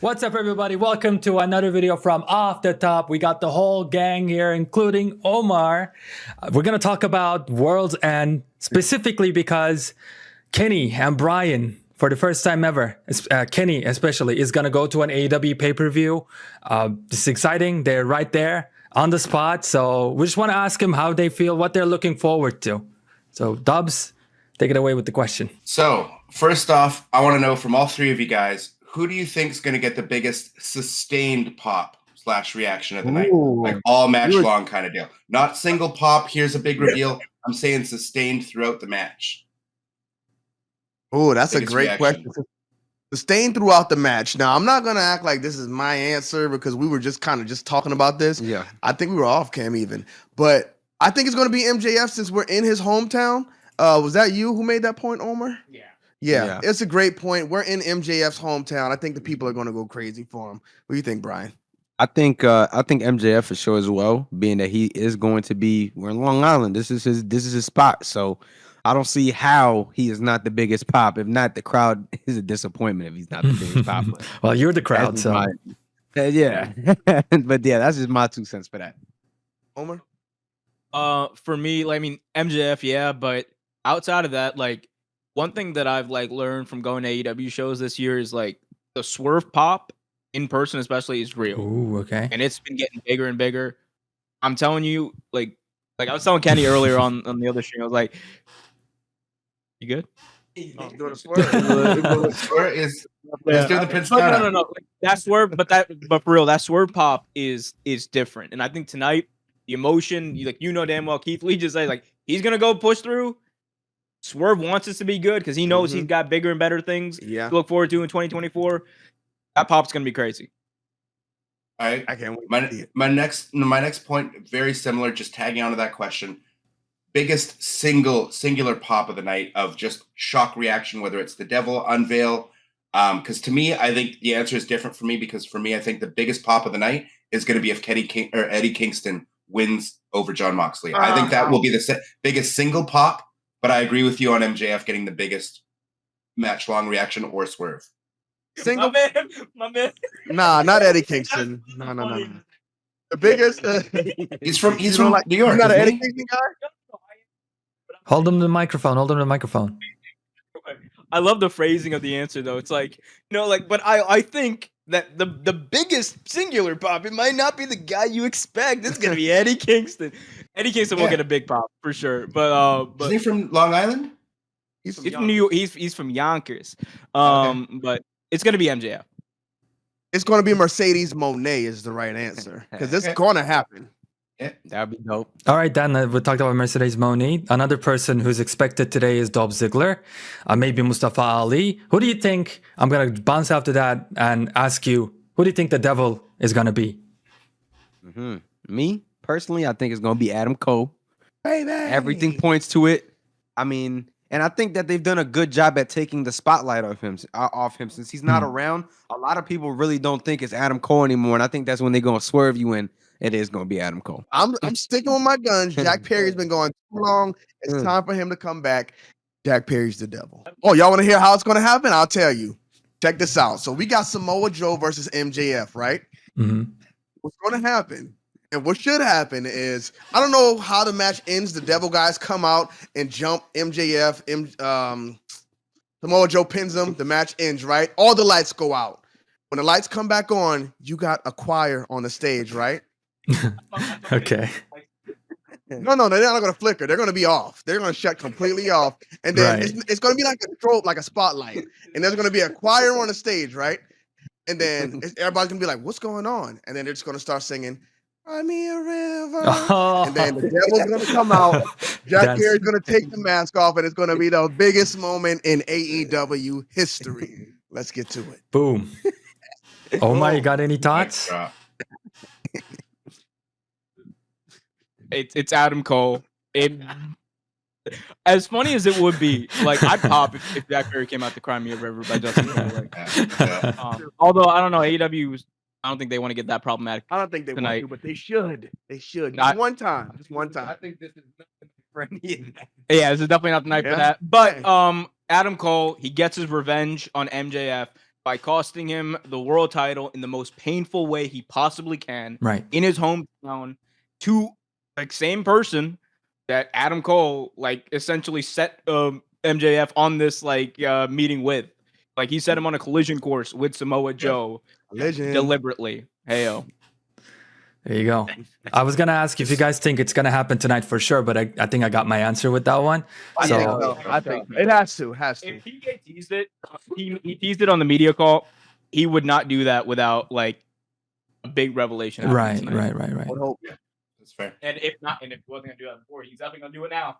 What's up, everybody? Welcome to another video from Off the Top. We got the whole gang here, including Omar. We're going to talk about World's End, specifically because Kenny and Bryan, for the first time ever, Kenny especially, is going to go to an AEW pay-per-view. This is exciting. They're right there on the spot. So we just want to ask them how they feel, what they're looking forward to. So, Dubbs, take it away with the question. So, first off, I want to know from all three of you guys, who do you think is going to get the biggest sustained pop / reaction of the night? Like all match long kind of deal. Not single pop, here's a big reveal. I'm saying sustained throughout the match. Oh, that's a great question. Sustained throughout the match. Now, I'm not going to act like this is my answer because we were just kind of just talking about this. Yeah. I think we were off cam even. But I think it's going to be MJF since we're in his hometown. Was that you who made that point, Omar? Yeah, it's a great point. We're in MJF's hometown. I think the people are going to go crazy for him. What do you think, Bryan? I think MJF for sure as well, being that he is going to be. We're in Long Island. This is his spot. So I don't see how he is not the biggest pop. If not, the crowd is a disappointment if he's not the biggest pop. Well, you're the crowd, so yeah. But yeah, that's just my 2 cents for that. Omar? For me, like, I mean, MJF, yeah, but outside of that, like, one thing that I've learned from going to AEW shows this year is like the swerve pop in person, especially, is real. Ooh, okay. And it's been getting bigger and bigger. I'm telling you, like I was telling Kenny earlier on the other stream, I was like, "You good?" Oh, doing a swerve. Swerve is doing the Prince. No. Like, that swerve, but for real, that swerve pop is different. And I think tonight, the emotion, you know damn well, Keith Lee just said like he's gonna go push through. Swerve wants us to be good because he knows he's got bigger and better things to look forward to in 2024. That pop's gonna be crazy. All right, I can't wait. My next point, very similar, just tagging onto that question. Biggest singular pop of the night of just shock reaction, whether it's the Devil unveil. Because to me, I think the answer is different for me. Because for me, I think the biggest pop of the night is going to be if Eddie Kingston wins over Jon Moxley. I think that will be the biggest single pop. But I agree with you on MJF getting the biggest match-long reaction or swerve. Single? My man. Nah, not Eddie Kingston. No. The biggest. He's from New York. You're not an Eddie Kingston guy? Hold him to the microphone. I love the phrasing of the answer, though. It's like, but I think that the biggest singular pop, it might not be the guy you expect. It's going to be Eddie Kingston. Eddie Kingston will get a big pop for sure. But is he from Long Island? He's from New York. He's from Yonkers. But it's going to be MJF. It's going to be Mercedes Moné is the right answer because it's going to happen. Yeah, That'd be dope. All right, Dan, we talked about Mercedes Moné. Another person who's expected today is Dolph Ziggler, maybe Mustafa Ali. Who do you think? I'm going to bounce after that and ask you, who do you think the Devil is going to be? Me, personally, I think it's going to be Adam Cole. Baby. Everything points to it. I mean, and I think that they've done a good job at taking the spotlight off him since he's not around. A lot of people really don't think it's Adam Cole anymore, and I think that's when they're going to swerve you in. It is going to be Adam Cole. I'm sticking with my guns. Jack Perry's been going too long. It's time for him to come back. Jack Perry's the Devil. Oh, y'all want to hear how it's going to happen? I'll tell you. Check this out. So we got Samoa Joe versus MJF, right? Mm-hmm. What's going to happen? And what should happen is, I don't know how the match ends. The Devil guys come out and jump MJF. Samoa Joe pins him. The match ends, right? All the lights go out. When the lights come back on, you got a choir on the stage, right? Okay. No, they're not going to flicker. They're going to be off. They're going to shut completely off. And then it's going to be like a strobe, like a spotlight. And there's going to be a choir on the stage, right? And then everybody's going to be like, what's going on? And then they're just going to start singing, "Cry me a river." Oh. And then the Devil's going to come out. Jack Perry's going to take the mask off, and it's going to be the biggest moment in AEW history. Let's get to it. Boom. Omar, you got any thoughts? It's Adam Cole. As funny as it would be, like, I'd pop if Jack Perry came out to Cry Me a River by Justin Timberlake. Although I don't know, AEW, I don't think they want to get that problematic. I don't think they tonight. want to, but they should. They should. Just one time. I think this is nothing for any. Yeah, this is definitely not the night for that. But Adam Cole, he gets his revenge on MJF by costing him the world title in the most painful way he possibly can, Right. in his hometown, to like same person that Adam Cole like essentially set MJF on this like meeting with. Like he set him on a collision course with Samoa Joe deliberately. Heyo. There you go. I was gonna ask if you guys think it's gonna happen tonight for sure, but I think I got my answer with that one. I So think so. I think it has to. If PK teased it, he teased it on the media call. He would not do that without like a big revelation. right. Would hope. Yeah, that's fair. And if not, and if he wasn't gonna do that before, he's definitely gonna do it now.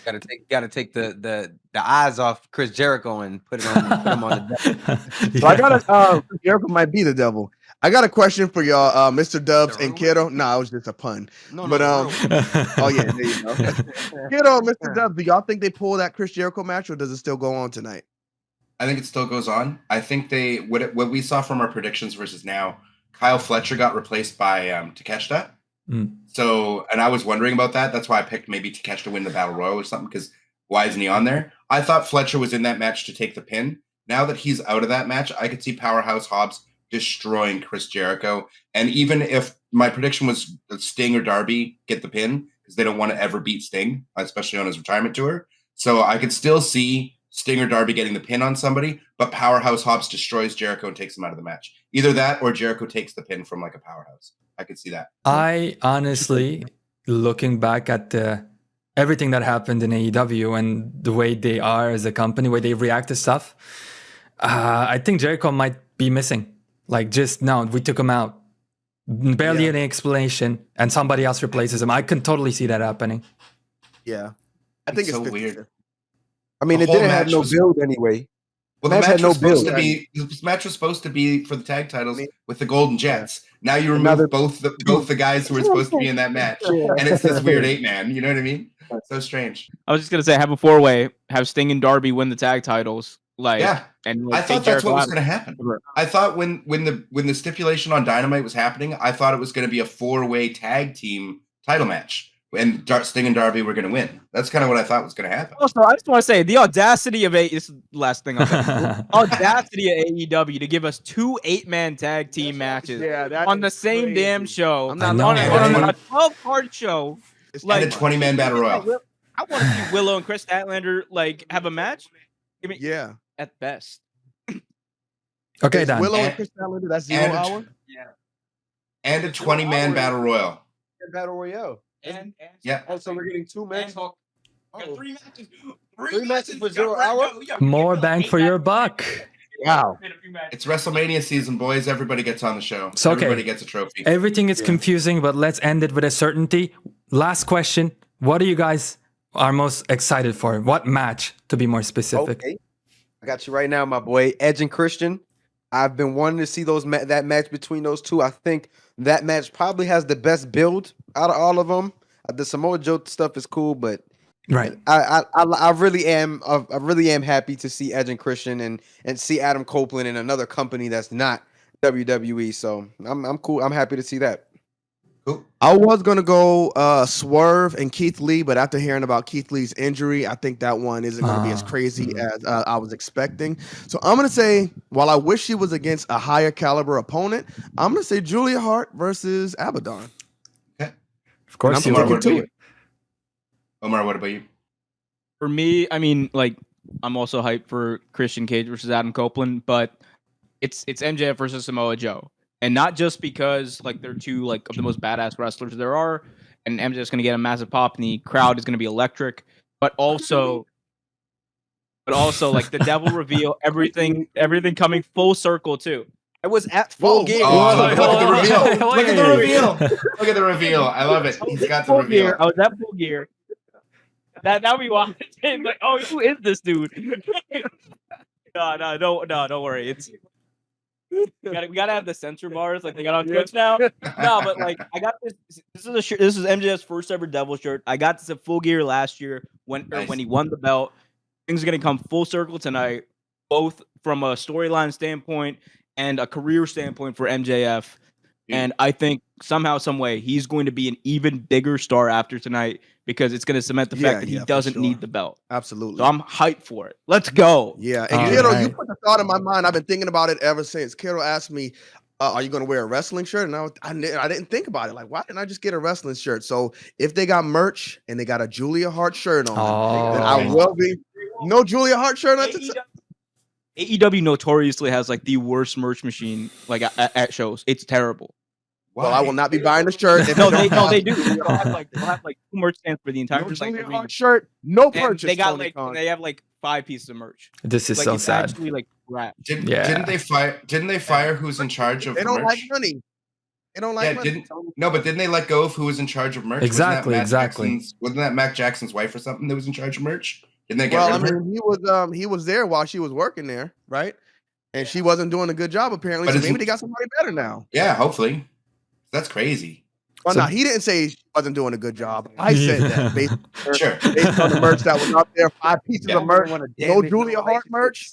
Gotta take the eyes off Chris Jericho and put him on the So I got Jericho might be the devil. I got a question for y'all, Mr. Dubbs and Kero. No, it was just a pun. Oh yeah, there you go. Kero, Mr. Dubbs, do y'all think they pull that Chris Jericho match, or does it still go on tonight? I think it still goes on. I think what we saw from our predictions versus now, Kyle Fletcher got replaced by Takeshita. So, and I was wondering about that. That's why I picked maybe Takeshita to win the Battle Royal or something, because why isn't he on there? I thought Fletcher was in that match to take the pin. Now that he's out of that match, I could see Powerhouse Hobbs destroying Chris Jericho. And even if my prediction was that Sting or Darby get the pin, because they don't want to ever beat Sting, especially on his retirement tour. So I could still see Sting or Darby getting the pin on somebody, but Powerhouse Hobbs destroys Jericho and takes him out of the match. Either that or Jericho takes the pin from like a powerhouse. I could see that. I honestly, looking back at everything that happened in AEW and the way they are as a company, way they react to stuff, I think Jericho might be missing. Like just no, we took him out. Barely any explanation, and somebody else replaces him. I can totally see that happening. Yeah. I think it's so 50. weird. I mean, The it whole didn't have match no was- build anyway. Well, the Match match had no was supposed build. to be this match was supposed to be for the tag titles with the Golden Jets. Now you remove Another- both the guys who were supposed to be in that match, and it's this weird 8-man. You know what I mean? So strange. I was just gonna say, have a 4-way, have Sting and Darby win the tag titles. Like, Yeah. and I like, thought take that's Jericho what was out. going to happen. I thought when the stipulation on Dynamite was happening, I thought it was going to be a 4-way tag team title match, and Sting and Darby were going to win. That's kind of what I thought was going to happen. Also, I just want to say the audacity of this is the last thing I'll say. Audacity of AEW to give us 2 8-man tag team matches Yeah, on the same damn show. I'm I not know. On And a 12-card show. It's Like, And a 20-man battle royal. I want to see Willow and Chris Statlander like have a match. I mean, Yeah. at best. Okay, It's Dan. Willow and And- Chris Statlander, that's 0 and a- hour. And a 20-man battle royal. Battle Royale. And Yeah. Oh, so we're getting 2 matches. Got Oh. 3 matches. Three matches for 0 Got hour? More bang for your buck. Wow. It's WrestleMania season, boys. Everybody gets on the show. So, okay. Everybody gets a trophy. Everything is confusing, but let's end it with a certainty. Last question. What do you guys are most excited for? What match, to be more specific? Okay. I got you right now, my boy. Edge and Christian. I've been wanting to see that match between those two. I think that match probably has the best build out of all of them. The Samoa Joe stuff is cool, but Right. I really am happy to see Edge and Christian and see Adam Copeland in another company that's not WWE. So I'm cool. I'm happy to see that. Cool. I was gonna go Swerve and Keith Lee, but after hearing about Keith Lee's injury, I think that one isn't gonna be as crazy as I was expecting. So I'm gonna say, while I wish he was against a higher caliber opponent, I'm gonna say Julia Hart versus Abaddon. Of course, And you I'm will. sticking to it. Omar, what about you? For me, I mean, like, I'm also hyped for Christian Cage versus Adam Copeland, but it's MJF versus Samoa Joe. And not just because like they're two like of the most badass wrestlers there are, and MJF's gonna get a massive pop and the crowd is gonna be electric, but also like the devil reveal, everything coming full circle too. I was at full gear. Oh, look at the reveal. Wait. Look at the reveal. Look at the reveal. I love it. He's got the full reveal. gear. I was at full gear. That we watching like, oh, who is this dude? No, don't worry. It's we gotta have the censor bars like they got on Twitch now. No, but like I got this. This is a shirt. This is MJF's first ever Devil shirt. I got this at Full Gear last year when Nice. he won the belt. Things are gonna come full circle tonight, both from a storyline standpoint and a career standpoint for MJF. And I think somehow, some way, he's going to be an even bigger star after tonight because it's going to cement the fact that he doesn't need the belt. Absolutely. So I'm hyped for it. Let's go. Yeah, and All Kero, right. you put the thought in my mind. I've been thinking about it ever since. Kero asked me, "Are you going to wear a wrestling shirt?" And I didn't think about it. Like, why didn't I just get a wrestling shirt? So if they got merch and they got a Julia Hart shirt on, then I will be. No Julia Hart shirt on. AEW notoriously has like the worst merch machine like at shows. It's terrible. Well, I will not be buying the shirt. If No, they they do. They'll have like 2 merch stands for the entire no like, Julia arena. Hart shirt, no And purchase. they got Tony like Khan. they have like 5 pieces of merch. This is Like so it's sad. actually like crap. Didn't they fire who's in charge of They don't merch? like money. They don't like money. But didn't they let go of who was in charge of merch? Exactly. Wasn't that Mac Jackson's wife or something that was in charge of merch? Didn't they get rid of her? He was there while she was working there, right? And she wasn't doing a good job apparently. But So maybe they got somebody better now. Yeah, hopefully. That's crazy. Well, no, he didn't say she wasn't doing a good job. I said that based on the merch that was out there. 5 pieces of merch. No Julia Hart merch.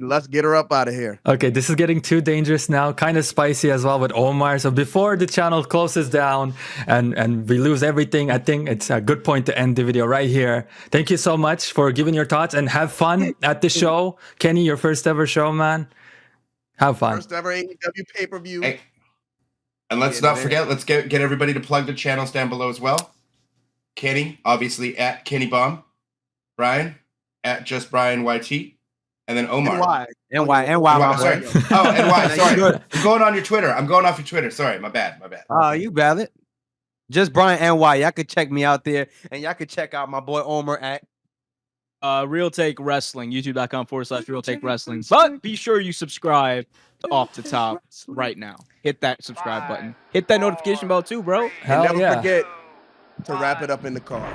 Let's get her up out of here. Okay, this is getting too dangerous now, kind of spicy as well with Omar. So before the channel closes down and we lose everything, I think it's a good point to end the video right here. Thank you so much for giving your thoughts and have fun at the show. Kenny, your first ever show, man. Have fun. First ever AEW pay-per-view. Hey, and let's not forget, let's get everybody to plug the channels down below as well. Kenny, obviously at Kenny Bomb. Bryan, at just Bryan YT. And then Omar. NY, my sorry. boy. Oh, NY, sorry. I'm going on your Twitter. I'm going off your Twitter. Sorry, my bad. Oh, you valid. Just Bryan NY. Y'all could check me out there. And y'all could check out my boy Omar at Real Take Wrestling, youtube.com/Real Take Wrestling. But be sure you subscribe to Off the Top right now. Hit that subscribe button. Hit that notification bell too, bro. Hell and never yeah. forget to wrap it up in the car.